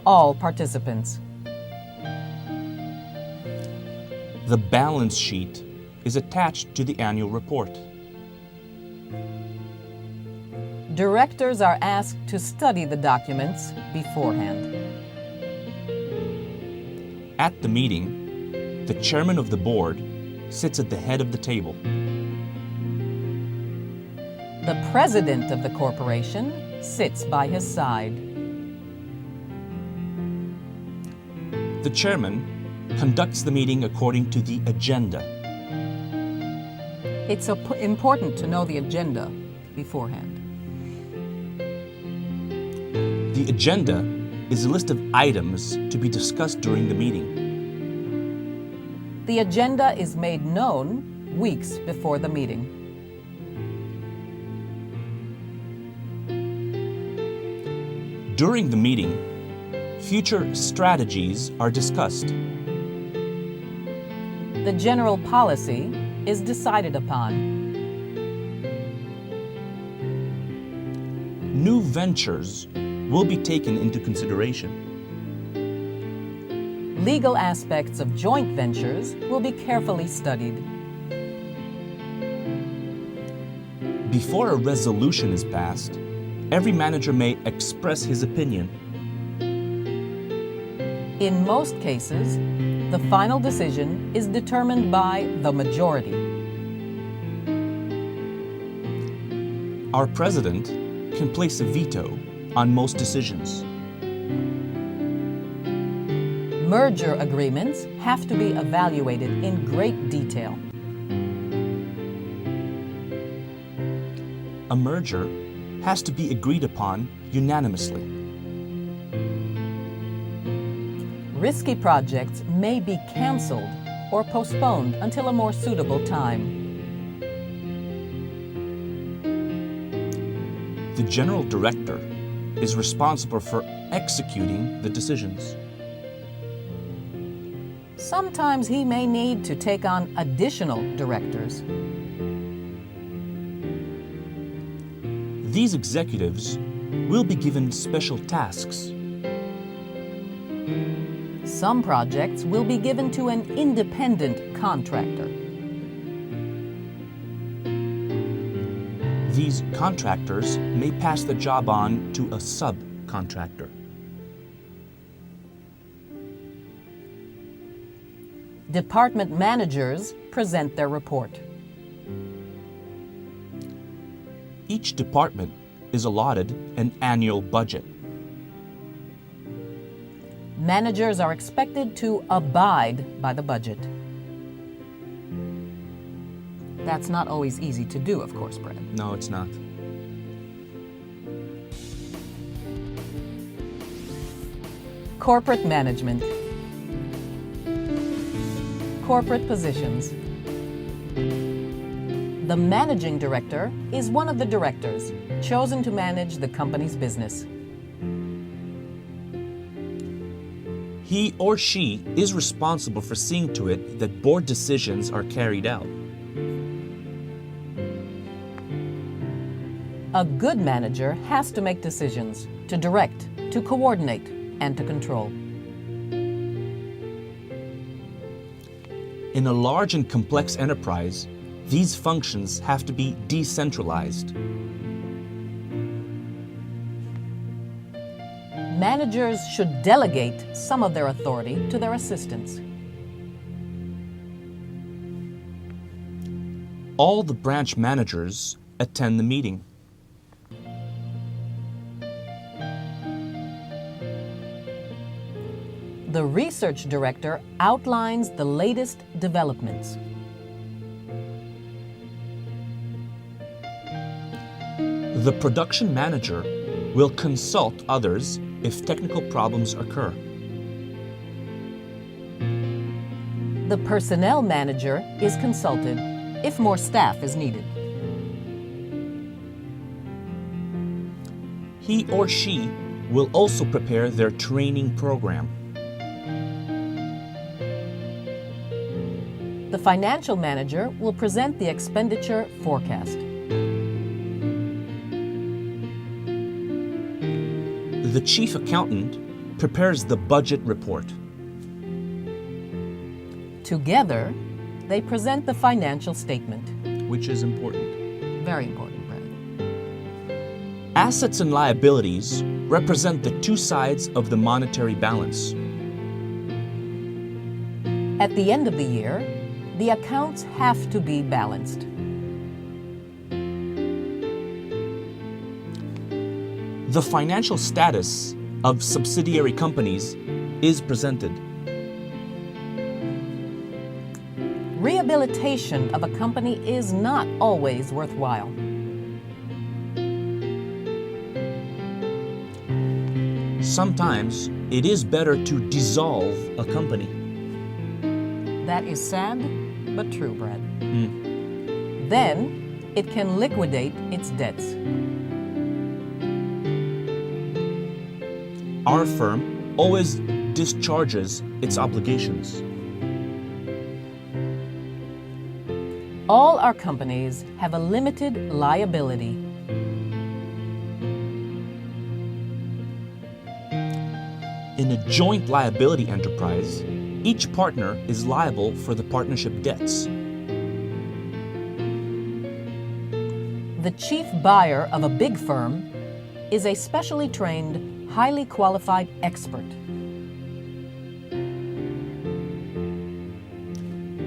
all participants. The balance sheet is attached to the annual report. Directors are asked to study the documents beforehand. At the meeting, the chairman of the board sits at the head of the table. The president of the corporation sits by his side. The chairman conducts the meeting according to the agenda. It's important to know the agenda beforehand. The agenda is a list of items to be discussed during the meeting. The agenda is made known weeks before the meeting. During the meeting, future strategies are discussed. The general policy is decided upon. New ventures will be taken into consideration. Legal aspects of joint ventures will be carefully studied. Before a resolution is passed, every manager may express his opinion. In most cases, the final decision is determined by the majority. Our president can place a veto on most decisions. Merger agreements have to be evaluated in great detail. A merger has to be agreed upon unanimously. Risky projects may be canceled or postponed until a more suitable time. The general director is responsible for executing the decisions. Sometimes he may need to take on additional directors. These executives will be given special tasks. Some projects will be given to an independent contractor. These contractors may pass the job on to a subcontractor. Department managers present their report. Each department is allotted an annual budget. Managers are expected to abide by the budget. That's not always easy to do, of course, Brad. No, it's not. Corporate management. Corporate positions. The managing director is one of the directors chosen to manage the company's business. He or she is responsible for seeing to it that board decisions are carried out. A good manager has to make decisions, to direct, to coordinate, and to control. In a large and complex enterprise, these functions have to be decentralized. Managers should delegate some of their authority to their assistants. All the branch managers attend the meeting. The research director outlines the latest developments. The production manager will consult others if technical problems occur. The personnel manager is consulted if more staff is needed. He or she will also prepare their training program. The financial manager will present the expenditure forecast. The chief accountant prepares the budget report. Together, they present the financial statement. Which is important. Very important, Brad. Assets and liabilities represent the two sides of the monetary balance. At the end of the year, the accounts have to be balanced. The financial status of subsidiary companies is presented. Rehabilitation of a company is not always worthwhile. Sometimes it is better to dissolve a company. That is sad, but true, Brad. Then, it can liquidate its debts. Our firm always discharges its obligations. All our companies have a limited liability. In a joint liability enterprise, each partner is liable for the partnership debts. The chief buyer of a big firm is a specially trained, highly qualified expert.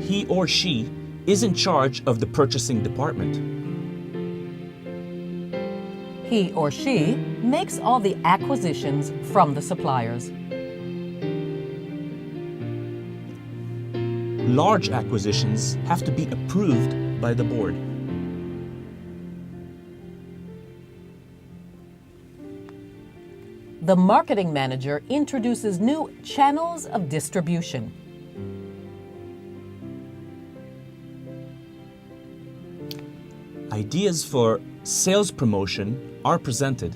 He or she is in charge of the purchasing department. He or she makes all the acquisitions from the suppliers. Large acquisitions have to be approved by the board. The marketing manager introduces new channels of distribution. Ideas for sales promotion are presented.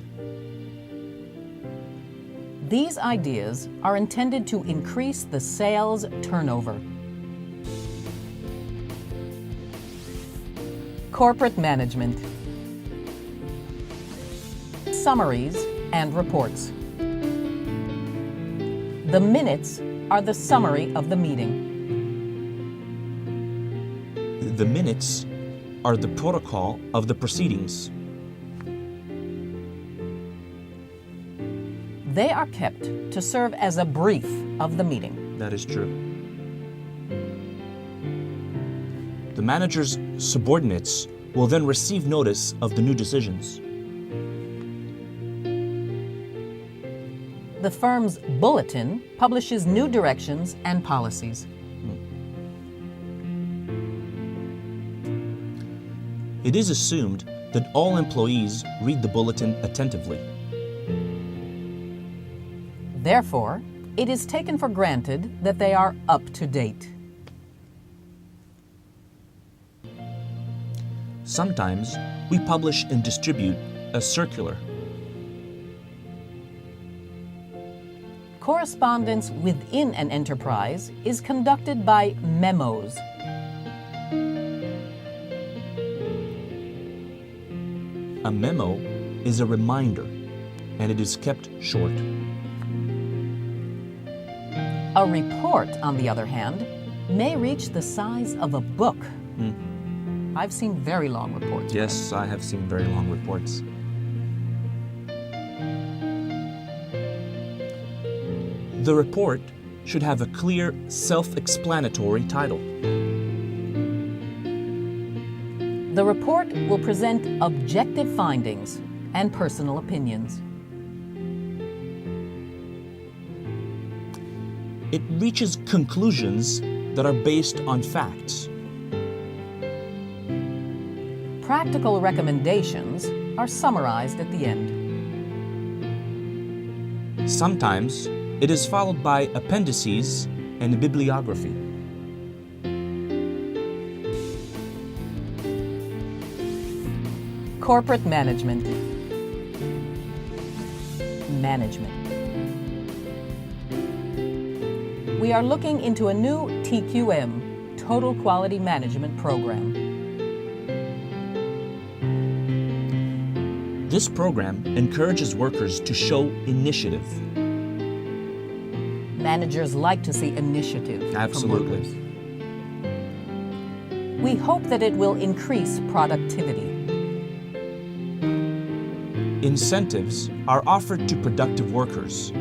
These ideas are intended to increase the sales turnover. Corporate management. Summaries and reports. The minutes are the summary of the meeting. The minutes are the protocol of the proceedings. They are kept to serve as a brief of the meeting. That is true. The manager's subordinates will then receive notice of the new decisions. The firm's bulletin publishes new directions and policies. It is assumed that all employees read the bulletin attentively. Therefore, it is taken for granted that they are up to date. Sometimes we publish and distribute a circular. Correspondence within an enterprise is conducted by memos. A memo is a reminder, and it is kept short. A report, on the other hand, may reach the size of a book. I've seen very long reports. Yes, I have seen very long reports. The report should have a clear, self-explanatory title. The report will present objective findings and personal opinions. It reaches conclusions that are based on facts. Practical recommendations are summarized at the end. Sometimes it is followed by appendices and a bibliography. Corporate management. We are looking into a new TQM, Total Quality Management Program. This program encourages workers to show initiative. Managers like to see initiative Absolutely. from workers. We hope that it will increase productivity. Incentives are offered to productive workers.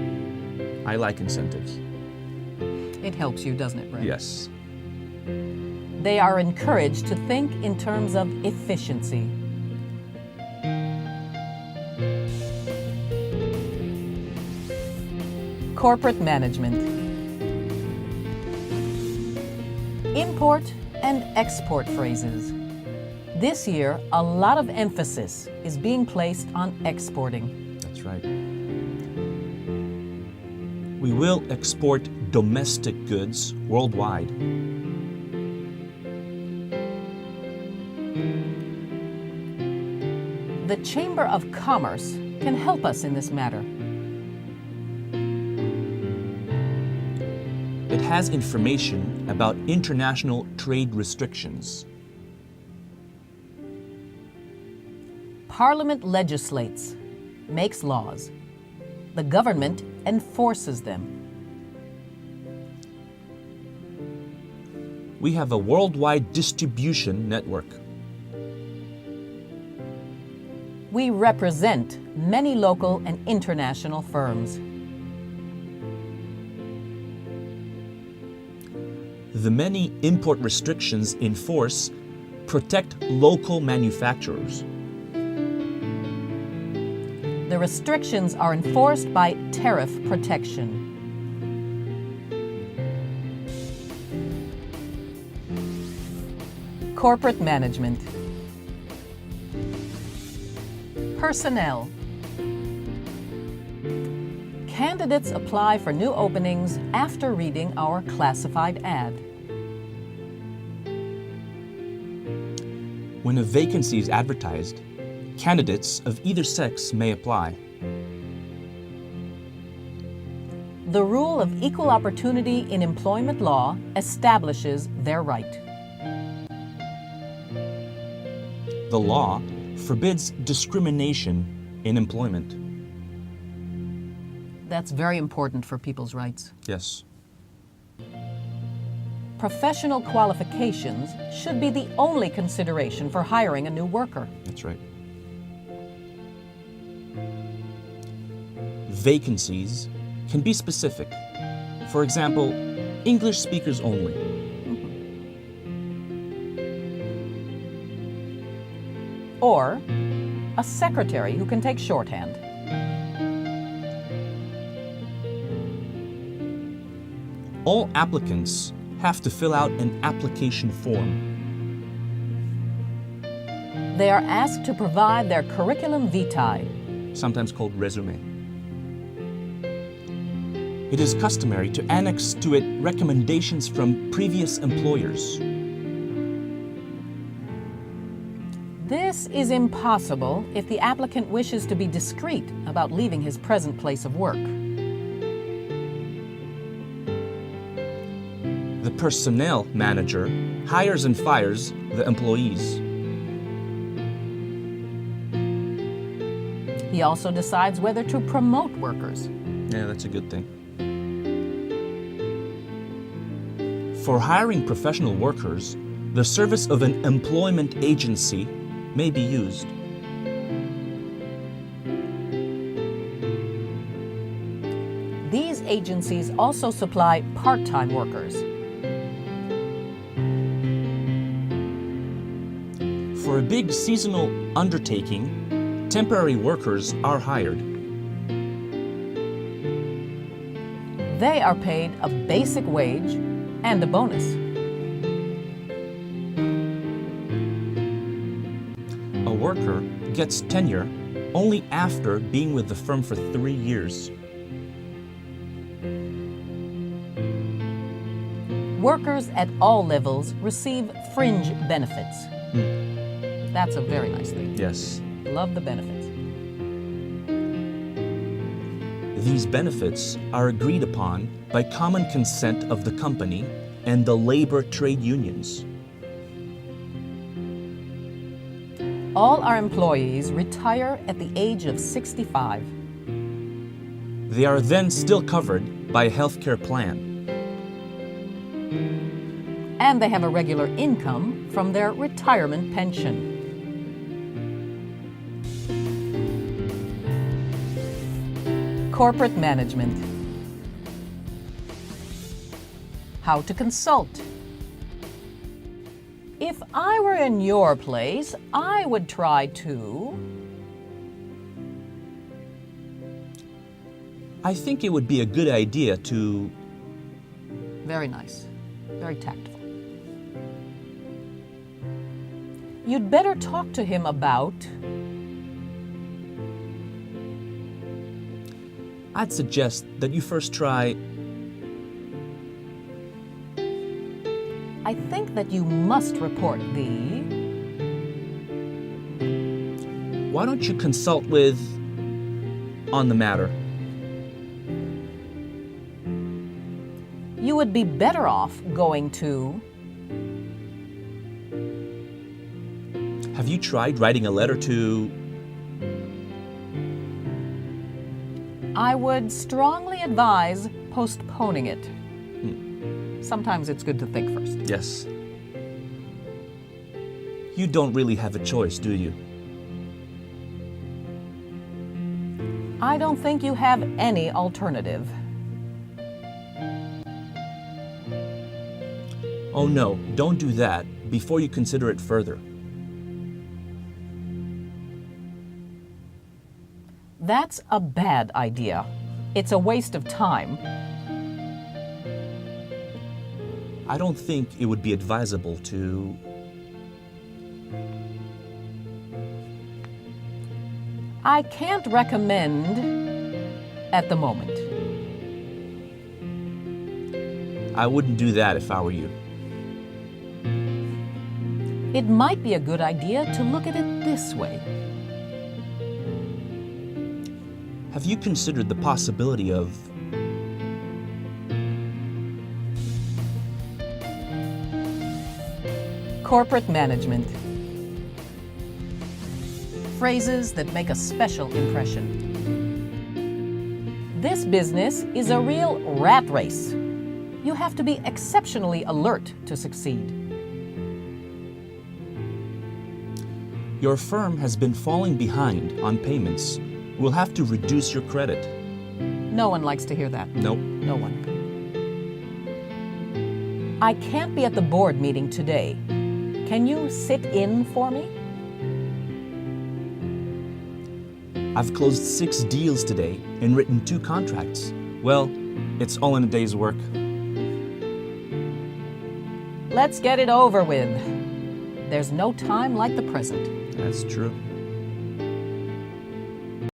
I like incentives. It helps you, doesn't it, Brett? Yes. They are encouraged to think in terms of efficiency. Corporate management. Import and export phrases. This year, a lot of emphasis is being placed on exporting. That's right. We will export domestic goods worldwide. The Chamber of Commerce can help us in this matter. It has information about international trade restrictions. Parliament legislates, makes laws. The government enforces them. We have a worldwide distribution network. We represent many local and international firms. The many import restrictions in force protect local manufacturers. The restrictions are enforced by tariff protection. Corporate management. Personnel. Candidates apply for new openings after reading our classified ad. When a vacancy is advertised, candidates of either sex may apply. The rule of equal opportunity in employment law establishes their right. The law forbids discrimination in employment. That's very important for people's rights. Yes. Professional qualifications should be the only consideration for hiring a new worker. That's right. Vacancies can be specific. For example, English speakers only. Or a secretary who can take shorthand. All applicants have to fill out an application form. They are asked to provide their curriculum vitae. Sometimes called resume. It is customary to annex to it recommendations from previous employers. This is impossible if the applicant wishes to be discreet about leaving his present place of work. The personnel manager hires and fires the employees. He also decides whether to promote workers. Yeah, that's a good thing. For hiring professional workers, the service of an employment agency may be used. These agencies also supply part-time workers. For a big seasonal undertaking, temporary workers are hired. They are paid a basic wage and a bonus. A worker gets tenure only after being with the firm for 3 years. Workers at all levels receive fringe benefits. That's a very nice thing. Yes. Love the benefits. These benefits are agreed upon by common consent of the company and the labor trade unions. All our employees retire at the age of 65. They are then still covered by a healthcare plan. And they have a regular income from their retirement pension. Corporate management. How to consult. If I were in your place, I would try to... I think it would be a good idea to... Very nice. Very tactful. You'd better talk to him about... I'd suggest that you first try... I think that you must report the... Why don't you consult with... on the matter? You would be better off going to... Have you tried writing a letter to... I would strongly advise postponing it. Sometimes it's good to think first. Yes. You don't really have a choice, do you? I don't think you have any alternative. Oh no, don't do that before you consider it further. That's a bad idea. It's a waste of time. I don't think it would be advisable to... I can't recommend at the moment. I wouldn't do that if I were you. It might be a good idea to look at it this way. Have you considered the possibility of... Corporate management. Phrases that make a special impression. This business is a real rat race. You have to be exceptionally alert to succeed. Your firm has been falling behind on payments. We'll have to reduce your credit. No one likes to hear that. Nope. No one. I can't be at the board meeting today. Can you sit in for me? I've closed 6 deals today and written 2 contracts. Well, it's all in a day's work. Let's get it over with. There's no time like the present. That's true.